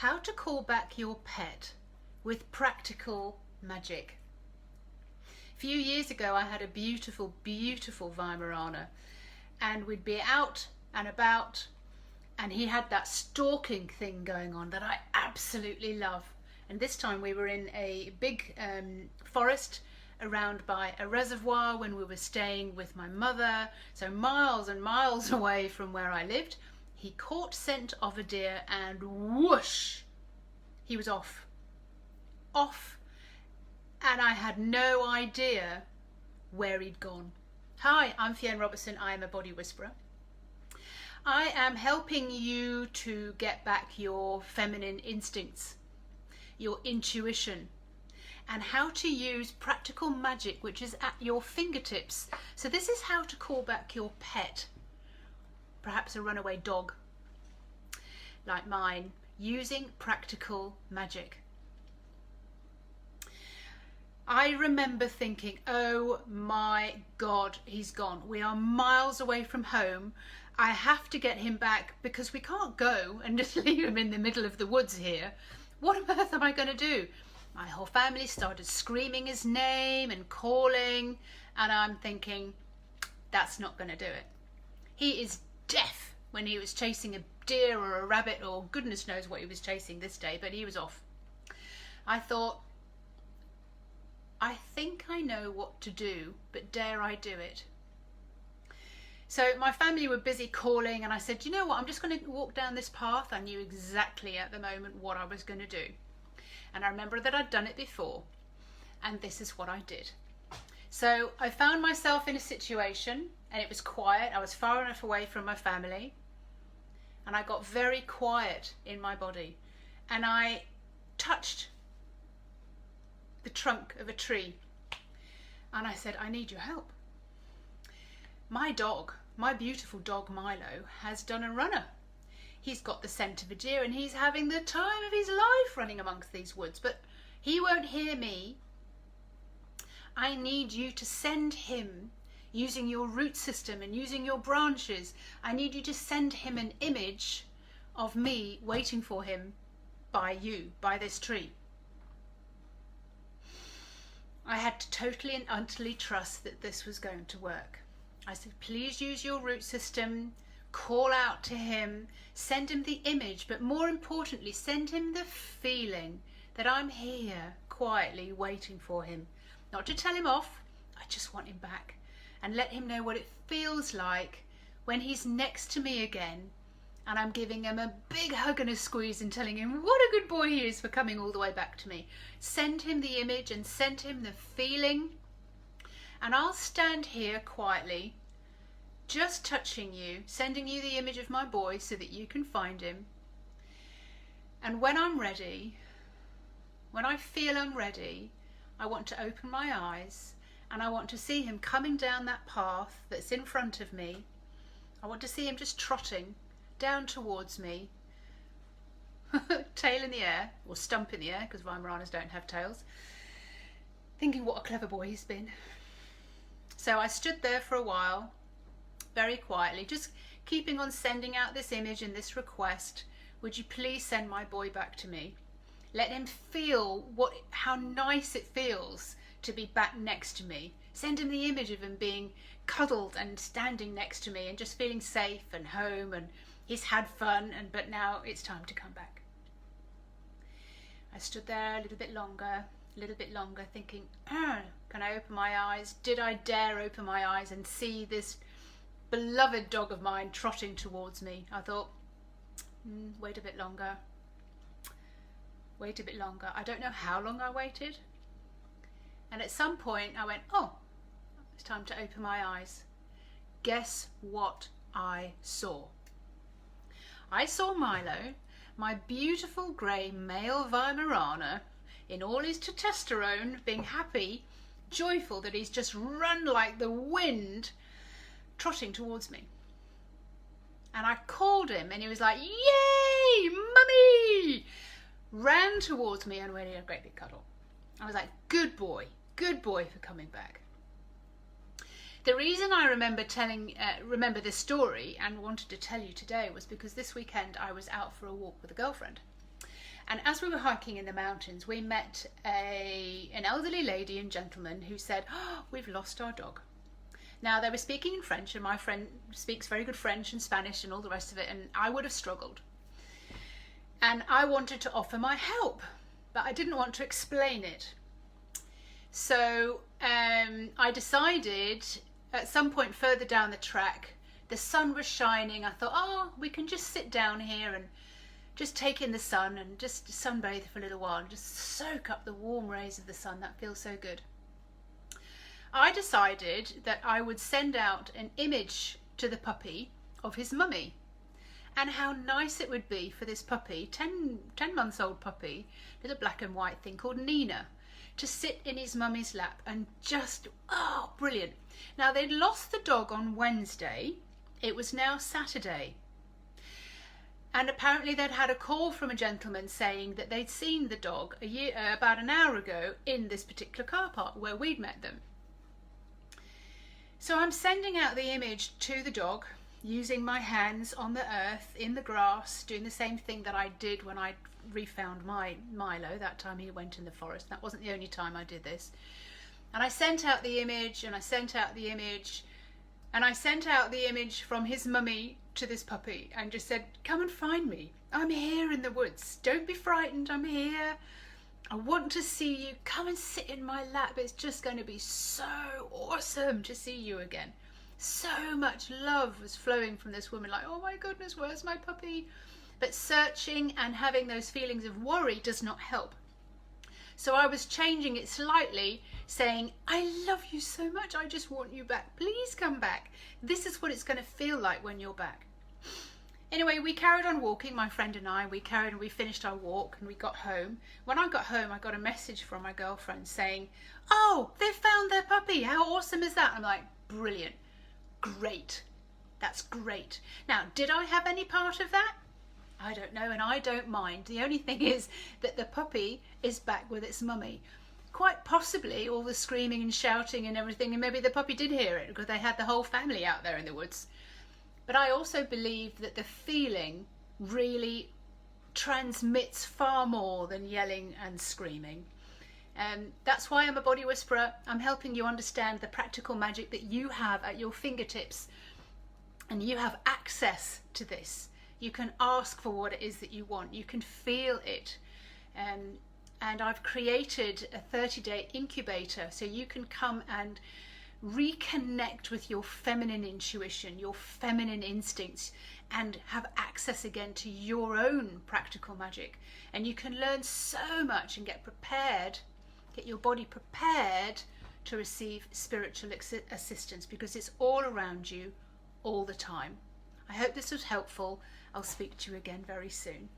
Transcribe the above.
How to call back your pet with practical magic. A few years ago I had a beautiful, beautiful Weimaraner, and we'd be out and about, and he had that stalking thing going on that I absolutely love. And this time we were in a big forest around by a reservoir when we were staying with my mother, so miles and miles away from where I lived. He caught scent of a deer and whoosh, he was off, and I had no idea where he'd gone. Hi, I'm Fiona Robertson, I am a body whisperer. I am helping you to get back your feminine instincts, your intuition, and how to use practical magic which is at your fingertips. So this is how to call back your pet, perhaps a runaway dog like mine, using practical magic. I remember thinking, oh my God, he's gone. We are miles away from home. I have to get him back because we can't go and just leave him in the middle of the woods here. What on earth am I going to do? My whole family started screaming his name and calling, and I'm thinking, that's not going to do it. He is deaf when he was chasing a deer or a rabbit, or goodness knows what he was chasing this day, but he was off. I thought, I think I know what to do, but dare I do it? So my family were busy calling, and I said, you know what, I'm just going to walk down this path. I knew exactly at the moment what I was going to do. And I remember that I'd done it before, and this is what I did. So I found myself in a situation, and it was quiet. I was far enough away from my family, and I got very quiet in my body, and I touched the trunk of a tree, and I said, I need your help. My dog, my beautiful dog Milo, has done a runner. He's got the scent of a deer and he's having the time of his life running amongst these woods, but he won't hear me. I need you to send him, using your root system and using your branches, I need you to send him an image of me waiting for him by you, by this tree. I had to totally and utterly trust that this was going to work. I said, please use your root system, call out to him, send him the image, but more importantly, send him the feeling that I'm here quietly waiting for him. Not to tell him off, I just want him back, and let him know what it feels like when he's next to me again, and I'm giving him a big hug and a squeeze and telling him what a good boy he is for coming all the way back to me. Send him the image and send him the feeling, and I'll stand here quietly, just touching you, sending you the image of my boy so that you can find him. And when I'm ready, when I feel I'm ready, I want to open my eyes and I want to see him coming down that path that's in front of me. I want to see him just trotting down towards me, tail in the air, or stump in the air, because Weimaraners don't have tails, thinking what a clever boy he's been. So I stood there for a while, very quietly, just keeping on sending out this image and this request. Would you please send my boy back to me? Let him feel how nice it feels to be back next to me. Send him the image of him being cuddled and standing next to me and just feeling safe and home, and he's had fun, but now it's time to come back. I stood there a little bit longer, thinking, can I open my eyes? Did I dare open my eyes and see this beloved dog of mine trotting towards me? I thought, wait a bit longer. I don't know how long I waited. And at some point I went, oh, it's time to open my eyes. Guess what I saw? I saw Milo, my beautiful grey male Weimaraner, in all his testosterone, being happy, joyful that he's just run like the wind, trotting towards me. And I called him and he was like, yay, mummy! Ran towards me and we had a great big cuddle. I was like, good boy for coming back. The reason I remember this story and wanted to tell you today was because this weekend I was out for a walk with a girlfriend, And as we were hiking in the mountains, we met an elderly lady and gentleman who said, "Oh, we've lost our dog." Now, they were speaking in French, and my friend speaks very good French and Spanish and all the rest of it, and I would have struggled. And I wanted to offer my help, but I didn't want to explain it. So I decided at some point further down the track, the sun was shining. I thought, oh, we can just sit down here and just take in the sun and just sunbathe for a little while and just soak up the warm rays of the sun. That feels so good. I decided that I would send out an image to the puppy of his mummy, and how nice it would be for this puppy, 10 months old puppy, little black and white thing called Nina, to sit in his mummy's lap and just, oh, brilliant. Now, they'd lost the dog on Wednesday. It was now Saturday. And apparently they'd had a call from a gentleman saying that they'd seen the dog about an hour ago in this particular car park where we'd met them. So I'm sending out the image to the dog, using my hands on the earth, in the grass, doing the same thing that I did when I refound my Milo. That time he went in the forest. That wasn't the only time I did this. And I sent out the image, and I sent out the image, and I sent out the image from his mummy to this puppy and just said, come and find me. I'm here in the woods. Don't be frightened. I'm here. I want to see you. Come and sit in my lap. It's just going to be so awesome to see you again. So much love was flowing from this woman, like, oh my goodness, where's my puppy? But searching and having those feelings of worry does not help. So I was changing it slightly, saying, I love you so much. I just want you back. Please come back. This is what it's going to feel like when you're back. Anyway, we carried on walking, my friend and I. We finished our walk and we got home. When I got home, I got a message from my girlfriend saying, oh, they found their puppy. How awesome is that? I'm like, brilliant. Great. That's great. Now, did I have any part of that? I don't know, and I don't mind. The only thing is that the puppy is back with its mummy. Quite possibly all the screaming and shouting and everything, and maybe the puppy did hear it because they had the whole family out there in the woods. But I also believe that the feeling really transmits far more than yelling and screaming. That's why I'm a body whisperer. I'm helping you understand the practical magic that you have at your fingertips, and you have access to this. You can ask for what it is that you want. You can feel it. And I've created a 30-day incubator so you can come and reconnect with your feminine intuition, your feminine instincts, and have access again to your own practical magic. And you can learn so much and get prepared, get your body prepared to receive spiritual assistance, because it's all around you all the time. I hope this was helpful. I'll speak to you again very soon.